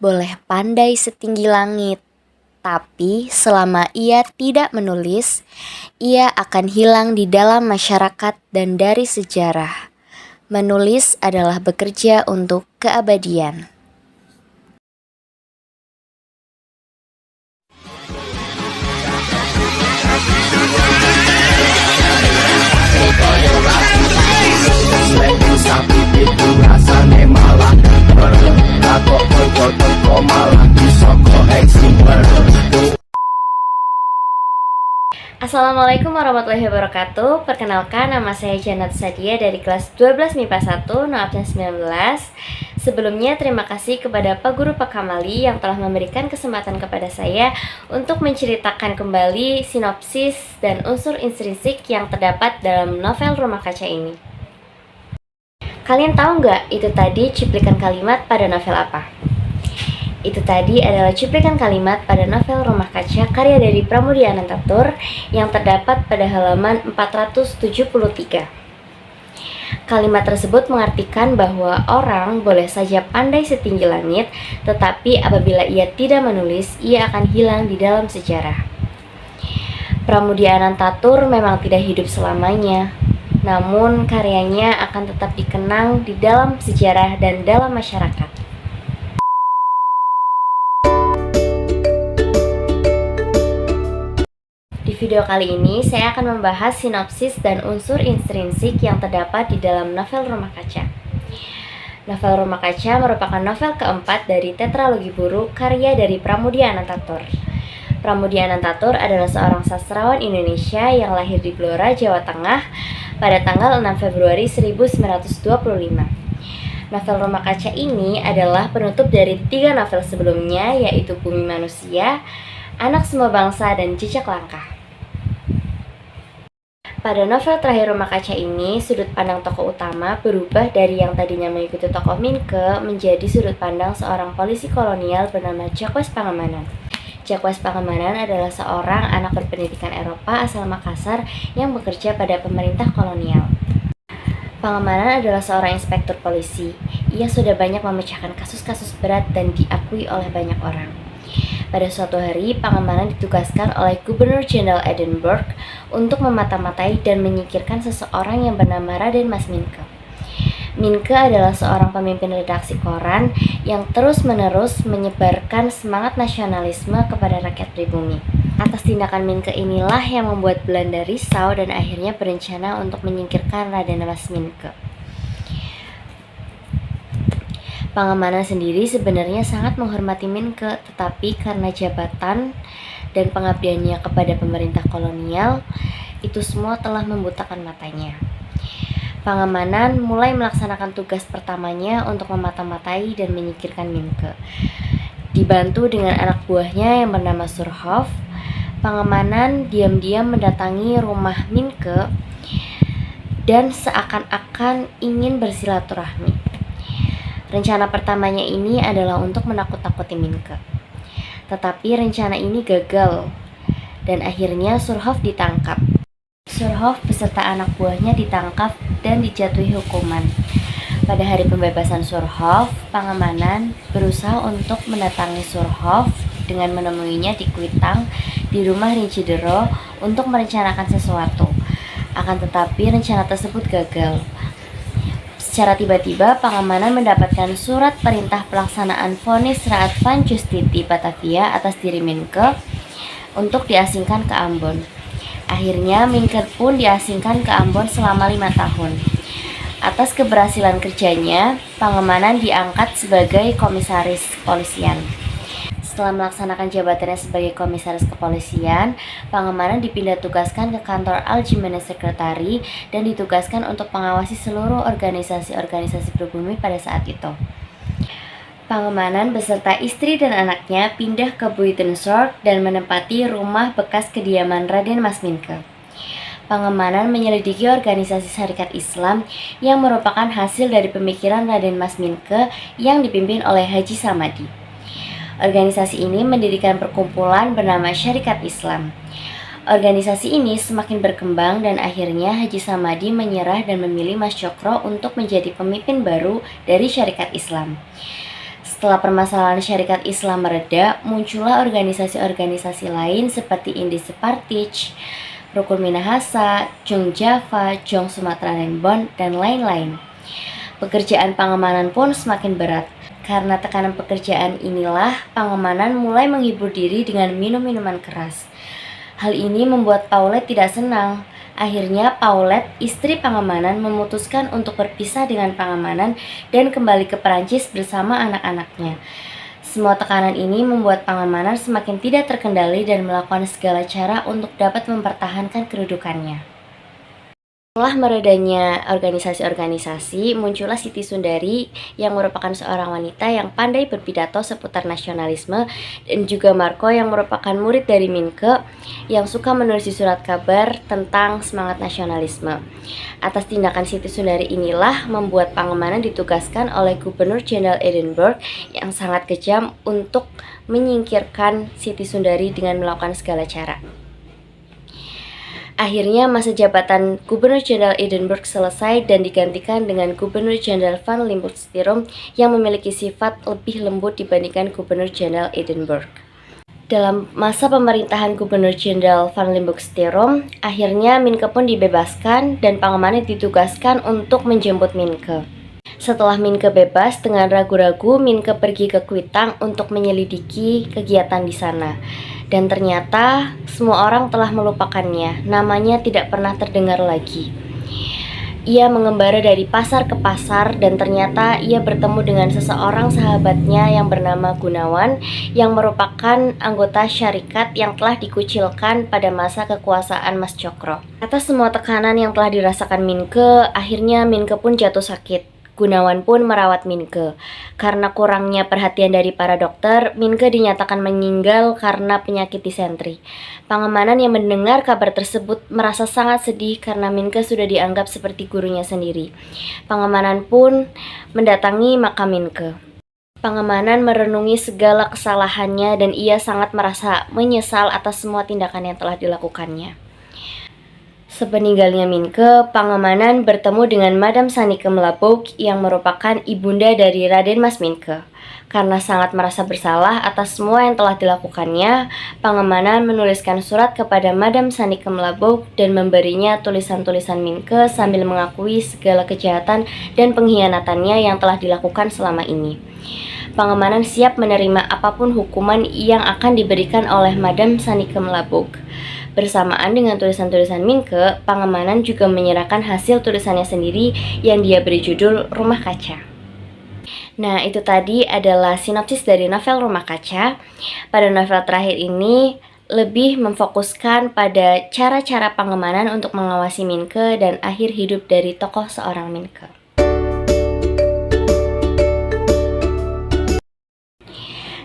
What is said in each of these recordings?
boleh pandai setinggi langit, tapi selama ia tidak menulis, ia akan hilang di dalam masyarakat dan dari sejarah. Menulis adalah bekerja untuk keabadian. Assalamualaikum warahmatullahi wabarakatuh. Perkenalkan, nama saya Janat Sadia dari kelas 12 MIPA 1, no absen 19. Sebelumnya terima kasih kepada Pak Guru Pak Kamali yang telah memberikan kesempatan kepada saya untuk menceritakan kembali sinopsis dan unsur intrinsik yang terdapat dalam novel Rumah Kaca ini. Kalian tahu nggak itu tadi cuplikan kalimat pada novel apa? Itu tadi adalah cuplikan kalimat pada novel Rumah Kaca karya dari Pramudia Anantatur yang terdapat pada halaman 473. Kalimat tersebut mengartikan bahwa orang boleh saja pandai setinggi langit, tetapi apabila ia tidak menulis, ia akan hilang di dalam sejarah. Pramudia Anantatur memang tidak hidup selamanya, namun karyanya akan tetap dikenang di dalam sejarah dan dalam masyarakat. Di video kali ini, saya akan membahas sinopsis dan unsur intrinsik yang terdapat di dalam novel Rumah Kaca. Novel Rumah Kaca merupakan novel keempat dari tetralogi buruk karya dari Pramudia Anantatur. Pramudia Anantatur adalah seorang sastrawan Indonesia yang lahir di Blora, Jawa Tengah pada tanggal 6 Februari 1925. Novel Rumah Kaca ini adalah penutup dari 3 novel sebelumnya, yaitu Bumi Manusia, Anak Semua Bangsa, dan Jejak Langkah. Pada novel terakhir Rumah Kaca ini, sudut pandang tokoh utama berubah dari yang tadinya mengikuti tokoh Minke menjadi sudut pandang seorang polisi kolonial bernama Jacques Pangemanan. Jacques Pangemanan adalah seorang anak berpendidikan Eropa asal Makassar yang bekerja pada pemerintah kolonial. Pangemanan adalah seorang inspektur polisi. Ia sudah banyak memecahkan kasus-kasus berat dan diakui oleh banyak orang. Pada suatu hari, Pangemanan ditugaskan oleh Gubernur Jenderal Edinburgh untuk memata-matai dan menyingkirkan seseorang yang bernama Raden Mas Minke. Minke adalah seorang pemimpin redaksi koran yang terus-menerus menyebarkan semangat nasionalisme kepada rakyat pribumi. Atas tindakan Minke inilah yang membuat Belanda risau dan akhirnya berencana untuk menyingkirkan Raden Mas Minke. Pangemanan sendiri sebenarnya sangat menghormati Minke, tetapi karena jabatan dan pengabdiannya kepada pemerintah kolonial, itu semua telah membutakan matanya. Pangemanan mulai melaksanakan tugas pertamanya untuk memata-matai dan menyingkirkan Minke. Dibantu dengan anak buahnya yang bernama Surhoff, Pangemanan diam-diam mendatangi rumah Minke dan seakan-akan ingin bersilaturahmi. Rencana pertamanya ini adalah untuk menakut-nakuti Minke. Tetapi rencana ini gagal dan akhirnya Surhoff ditangkap. Surhoff beserta anak buahnya ditangkap dan dijatuhi hukuman. Pada hari pembebasan Surhoff, Pangemanan berusaha untuk mendatangi Surhoff dengan menemuinya di Kuitang di rumah Rincidero untuk merencanakan sesuatu. Akan tetapi rencana tersebut gagal. Secara tiba-tiba, Pangemanan mendapatkan surat perintah pelaksanaan vonis Raad van Justiti Batavia atas diri Minke untuk diasingkan ke Ambon. Akhirnya, Minke pun diasingkan ke Ambon selama 5 tahun. Atas keberhasilan kerjanya, Pangemanan diangkat sebagai komisaris kepolisian. Setelah melaksanakan jabatannya sebagai komisaris kepolisian, Pangemanan dipindah tugaskan ke kantor Algemene Sekretari dan ditugaskan untuk mengawasi seluruh organisasi-organisasi pribumi pada saat itu. Pangemanan beserta istri dan anaknya pindah ke Buitenzorg dan menempati rumah bekas kediaman Raden Mas Minke. Pangemanan menyelidiki organisasi Syarikat Islam yang merupakan hasil dari pemikiran Raden Mas Minke yang dipimpin oleh Haji Samadi. Organisasi ini mendirikan perkumpulan bernama Syarikat Islam. Organisasi ini semakin berkembang dan akhirnya Haji Samadi menyerah dan memilih Mas Cokro untuk menjadi pemimpin baru dari Syarikat Islam. Setelah permasalahan syarikat Islam mereda, muncullah organisasi-organisasi lain seperti Indi Separtij, Rukun Minahasa, Jong Java, Jong Sumatera Lembon, dan lain-lain. Pekerjaan pengamanan pun semakin berat. Karena tekanan pekerjaan inilah, pengamanan mulai menghibur diri dengan minum-minuman keras. Hal ini membuat Paulette tidak senang. Akhirnya Paulette, istri pengamanan, memutuskan untuk berpisah dengan pengamanan dan kembali ke Perancis bersama anak-anaknya. Semua tekanan ini membuat pengamanan semakin tidak terkendali dan melakukan segala cara untuk dapat mempertahankan kedudukannya. Setelah meredanya organisasi-organisasi, muncullah Siti Sundari yang merupakan seorang wanita yang pandai berpidato seputar nasionalisme, dan juga Marco yang merupakan murid dari Minke yang suka menulis surat kabar tentang semangat nasionalisme. Atas tindakan Siti Sundari inilah membuat pengamanan ditugaskan oleh Gubernur Jenderal Edinburgh yang sangat kejam untuk menyingkirkan Siti Sundari dengan melakukan segala cara. Akhirnya masa jabatan Gubernur Jenderal Edinburgh selesai dan digantikan dengan Gubernur Jenderal Van Limburg-Stirum yang memiliki sifat lebih lembut dibandingkan Gubernur Jenderal Edinburgh. Dalam masa pemerintahan Gubernur Jenderal Van Limburg-Stirum, akhirnya Minke pun dibebaskan dan pengamanan ditugaskan untuk menjemput Minke. Setelah Minke bebas, dengan ragu-ragu Minke pergi ke Kuitang untuk menyelidiki kegiatan di sana. Dan ternyata semua orang telah melupakannya, namanya tidak pernah terdengar lagi. Ia mengembara dari pasar ke pasar dan ternyata ia bertemu dengan seseorang sahabatnya yang bernama Gunawan yang merupakan anggota syarikat yang telah dikucilkan pada masa kekuasaan Mas Cokro. Atas semua tekanan yang telah dirasakan Minke, akhirnya Minke pun jatuh sakit. Gunawan pun merawat Minke. Karena kurangnya perhatian dari para dokter, Minke dinyatakan meninggal karena penyakit disentri. Pengamanan yang mendengar kabar tersebut merasa sangat sedih karena Minke sudah dianggap seperti gurunya sendiri. Pengamanan pun mendatangi makam Minke. Pengamanan merenungi segala kesalahannya dan ia sangat merasa menyesal atas semua tindakan yang telah dilakukannya. Sepeninggalnya Minke, pengamanan bertemu dengan Madame Sanneke Melabouk yang merupakan ibunda dari Raden Mas Minke. Karena sangat merasa bersalah atas semua yang telah dilakukannya, pengamanan menuliskan surat kepada Madame Sanneke Melabouk dan memberinya tulisan-tulisan Minke sambil mengakui segala kejahatan dan pengkhianatannya yang telah dilakukan selama ini. Pengamanan siap menerima apapun hukuman yang akan diberikan oleh Madame Sanneke Melabouk. Bersamaan dengan tulisan-tulisan Minke, pengamanan juga menyerahkan hasil tulisannya sendiri yang dia beri judul Rumah Kaca. Nah, itu tadi adalah sinopsis dari novel Rumah Kaca. Pada novel terakhir ini lebih memfokuskan pada cara-cara pengamanan untuk mengawasi Minke dan akhir hidup dari tokoh seorang Minke.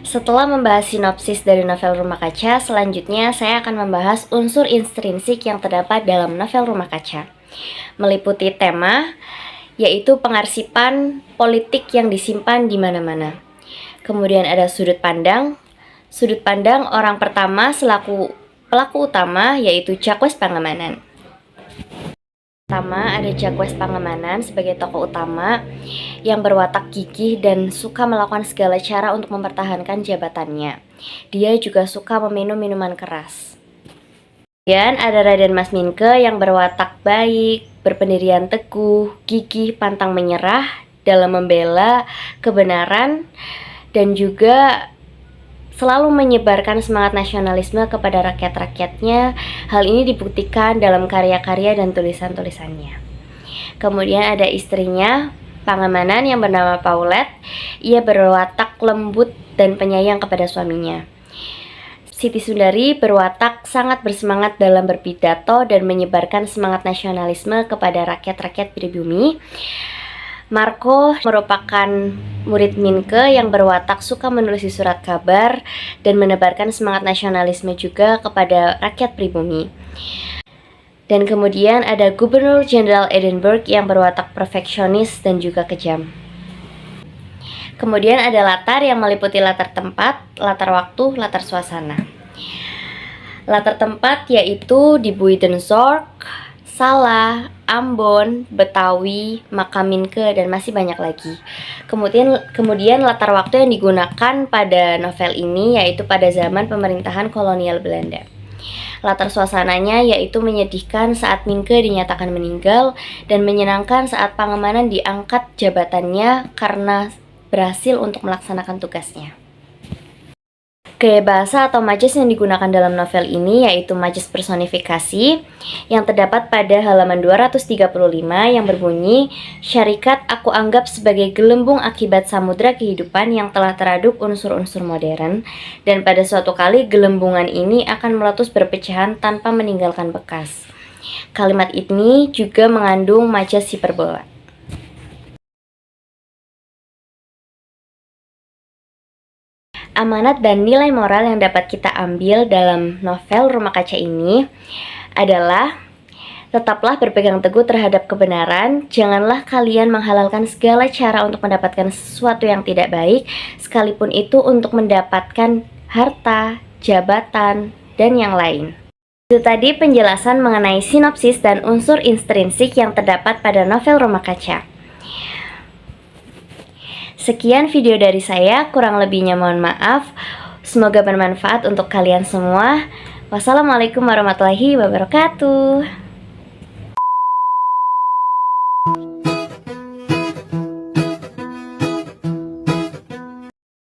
Setelah membahas sinopsis dari novel Rumah Kaca, selanjutnya saya akan membahas unsur intrinsik yang terdapat dalam novel Rumah Kaca. Meliputi tema, yaitu pengarsipan politik yang disimpan di mana-mana. Kemudian ada sudut pandang orang pertama selaku pelaku utama, yaitu Jacques Pangemanan. Pertama ada Jacques Pangemanan sebagai tokoh utama yang berwatak gigih dan suka melakukan segala cara untuk mempertahankan jabatannya. Dia juga suka meminum minuman keras. Kemudian ada Raden Mas Minke yang berwatak baik, berpendirian teguh, gigih, pantang menyerah dalam membela kebenaran dan juga selalu menyebarkan semangat nasionalisme kepada rakyat-rakyatnya. Hal ini dibuktikan dalam karya-karya dan tulisan-tulisannya. Kemudian ada istrinya, Pangemanan yang bernama Paulette. Ia berwatak lembut dan penyayang kepada suaminya. Siti Sundari berwatak sangat bersemangat dalam berpidato dan menyebarkan semangat nasionalisme kepada rakyat-rakyat pribumi. Marco merupakan murid Minke yang berwatak suka menulis surat kabar dan menebarkan semangat nasionalisme juga kepada rakyat pribumi. Dan kemudian ada Gubernur Jenderal Edinburgh yang berwatak perfeksionis dan juga kejam. Kemudian ada latar yang meliputi latar tempat, latar waktu, latar suasana. Latar tempat yaitu di Buitenzorg, Salah, Ambon, Betawi, Makaminke, dan masih banyak lagi. Kemudian latar waktu yang digunakan pada novel ini yaitu pada zaman pemerintahan kolonial Belanda. Latar suasananya yaitu menyedihkan saat Minke dinyatakan meninggal dan menyenangkan saat Pangemanan diangkat jabatannya karena berhasil untuk melaksanakan tugasnya. Gaya bahasa atau majas yang digunakan dalam novel ini yaitu majas personifikasi yang terdapat pada halaman 235 yang berbunyi, "Syarikat aku anggap sebagai gelembung akibat samudra kehidupan yang telah teraduk unsur-unsur modern, dan pada suatu kali gelembungan ini akan meletus berpecahan tanpa meninggalkan bekas." Kalimat ini juga mengandung majas hiperbola. Amanat dan nilai moral yang dapat kita ambil dalam novel Rumah Kaca ini adalah tetaplah berpegang teguh terhadap kebenaran, janganlah kalian menghalalkan segala cara untuk mendapatkan sesuatu yang tidak baik, sekalipun itu untuk mendapatkan harta, jabatan, dan yang lain. Itu tadi penjelasan mengenai sinopsis dan unsur intrinsik yang terdapat pada novel Rumah Kaca. Sekian video dari saya, kurang lebihnya mohon maaf. Semoga bermanfaat untuk kalian semua. Wassalamualaikum warahmatullahi wabarakatuh.